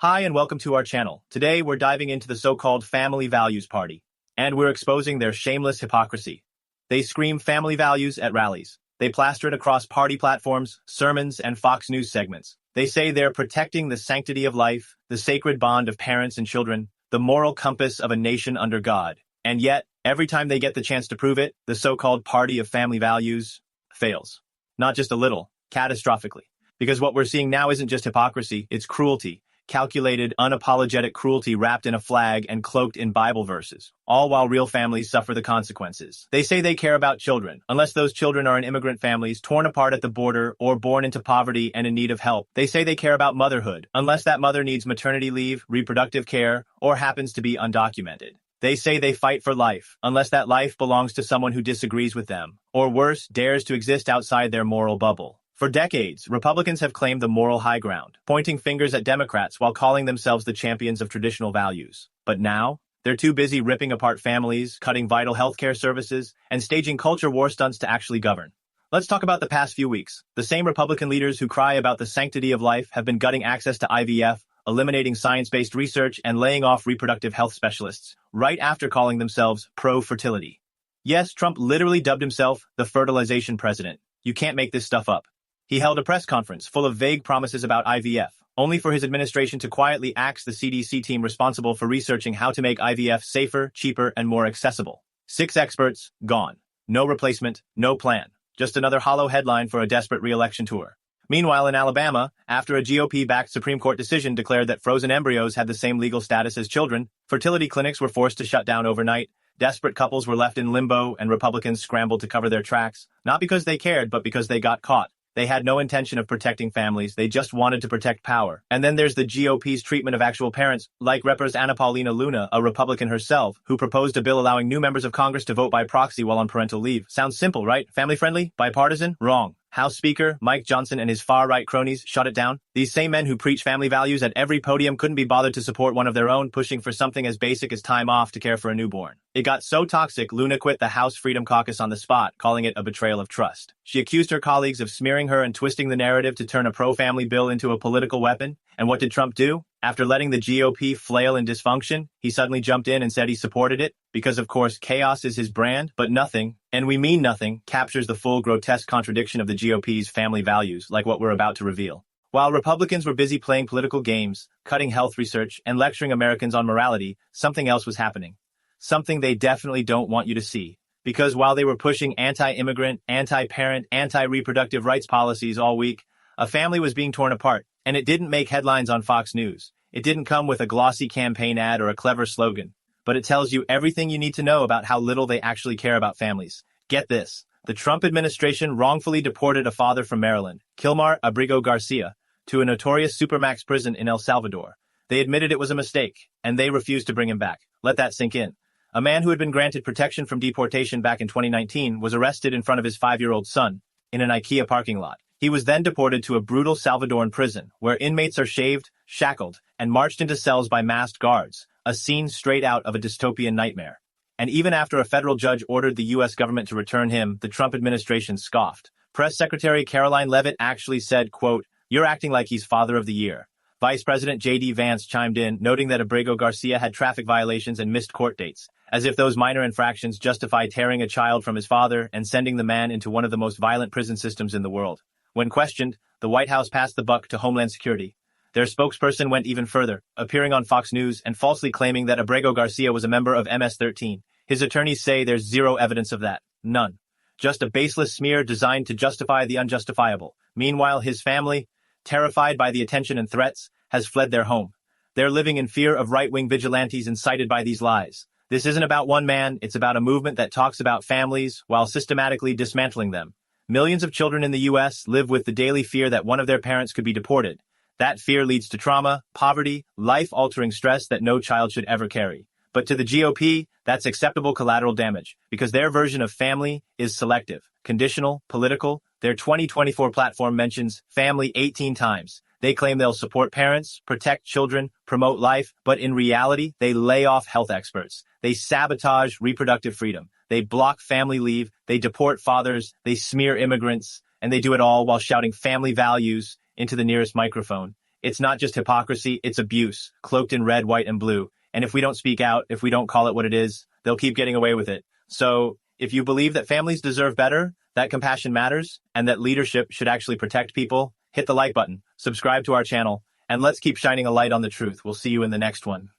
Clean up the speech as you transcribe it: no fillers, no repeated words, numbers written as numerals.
Hi and welcome to our channel. Today we're diving into the so-called family values party, and we're exposing their shameless hypocrisy. They scream family values at rallies. They plaster it across party platforms, sermons, and Fox News segments. They say they're protecting the sanctity of life, the sacred bond of parents and children, the moral compass of a nation under God. And yet, every time they get the chance to prove it, the so-called party of family values fails. Not just a little, catastrophically. Because what we're seeing now isn't just hypocrisy, it's cruelty. Calculated, unapologetic cruelty wrapped in a flag and cloaked in Bible verses, all while real families suffer the consequences. They say they care about children, unless those children are in immigrant families torn apart at the border or born into poverty and in need of help. They say they care about motherhood, unless that mother needs maternity leave, reproductive care, or happens to be undocumented. They say they fight for life, unless that life belongs to someone who disagrees with them, or worse, dares to exist outside their moral bubble. For decades, Republicans have claimed the moral high ground, pointing fingers at Democrats while calling themselves the champions of traditional values. But now, they're too busy ripping apart families, cutting vital healthcare services, and staging culture war stunts to actually govern. Let's talk about the past few weeks. The same Republican leaders who cry about the sanctity of life have been gutting access to IVF, eliminating science-based research, and laying off reproductive health specialists, right after calling themselves pro-fertility. Yes, Trump literally dubbed himself the fertilization president. You can't make this stuff up. He held a press conference full of vague promises about IVF, only for his administration to quietly axe the CDC team responsible for researching how to make IVF safer, cheaper, and more accessible. 6 experts, gone. No replacement, no plan. Just another hollow headline for a desperate re-election tour. Meanwhile, in Alabama, after a GOP-backed Supreme Court decision declared that frozen embryos had the same legal status as children, fertility clinics were forced to shut down overnight, desperate couples were left in limbo, and Republicans scrambled to cover their tracks, not because they cared, but because they got caught. They had no intention of protecting families, they just wanted to protect power. And then there's the GOP's treatment of actual parents, like Representative Anna Paulina Luna, a Republican herself, who proposed a bill allowing new members of Congress to vote by proxy while on parental leave. Sounds simple, right? Family-friendly? Bipartisan? Wrong. House Speaker Mike Johnson and his far-right cronies shut it down. These same men who preach family values at every podium couldn't be bothered to support one of their own, pushing for something as basic as time off to care for a newborn. It got so toxic, Luna quit the House Freedom Caucus on the spot, calling it a betrayal of trust. She accused her colleagues of smearing her and twisting the narrative to turn a pro-family bill into a political weapon. And what did Trump do? After letting the GOP flail in dysfunction, he suddenly jumped in and said he supported it, because of course chaos is his brand, but nothing, and we mean nothing, captures the full grotesque contradiction of the GOP's family values, like what we're about to reveal. While Republicans were busy playing political games, cutting health research, and lecturing Americans on morality, something else was happening. Something they definitely don't want you to see. Because while they were pushing anti-immigrant, anti-parent, anti-reproductive rights policies all week, a family was being torn apart, and it didn't make headlines on Fox News. It didn't come with a glossy campaign ad or a clever slogan, but it tells you everything you need to know about how little they actually care about families. Get this. The Trump administration wrongfully deported a father from Maryland, Kilmar Abrigo Garcia, to a notorious supermax prison in El Salvador. They admitted it was a mistake, and they refused to bring him back. Let that sink in. A man who had been granted protection from deportation back in 2019 was arrested in front of his 5-year-old son in an IKEA parking lot. He was then deported to a brutal Salvadoran prison, where inmates are shaved, shackled, and marched into cells by masked guards, a scene straight out of a dystopian nightmare. And even after a federal judge ordered the U.S. government to return him, the Trump administration scoffed. Press Secretary Caroline Leavitt actually said, quote, "You're acting like he's Father of the Year." Vice President J.D. Vance chimed in, noting that Abrego Garcia had traffic violations and missed court dates, as if those minor infractions justify tearing a child from his father and sending the man into one of the most violent prison systems in the world. When questioned, the White House passed the buck to Homeland Security. Their spokesperson went even further, appearing on Fox News and falsely claiming that Abrego Garcia was a member of MS-13. His attorneys say there's zero evidence of that. None. Just a baseless smear designed to justify the unjustifiable. Meanwhile, his family, terrified by the attention and threats, has fled their home. They're living in fear of right-wing vigilantes incited by these lies. This isn't about one man, it's about a movement that talks about families while systematically dismantling them. Millions of children in the U.S. live with the daily fear that one of their parents could be deported. That fear leads to trauma, poverty, life-altering stress that no child should ever carry. But to the GOP, that's acceptable collateral damage, because their version of family is selective, conditional, political. Their 2024 platform mentions family 18 times. They claim they'll support parents, protect children, promote life, but in reality, they lay off health experts. They sabotage reproductive freedom. They block family leave. They deport fathers. They smear immigrants. And they do it all while shouting family values into the nearest microphone. It's not just hypocrisy, it's abuse, cloaked in red, white, and blue. And if we don't speak out, if we don't call it what it is, they'll keep getting away with it. So, if you believe that families deserve better, that compassion matters, and that leadership should actually protect people, hit the like button, subscribe to our channel, and let's keep shining a light on the truth. We'll see you in the next one.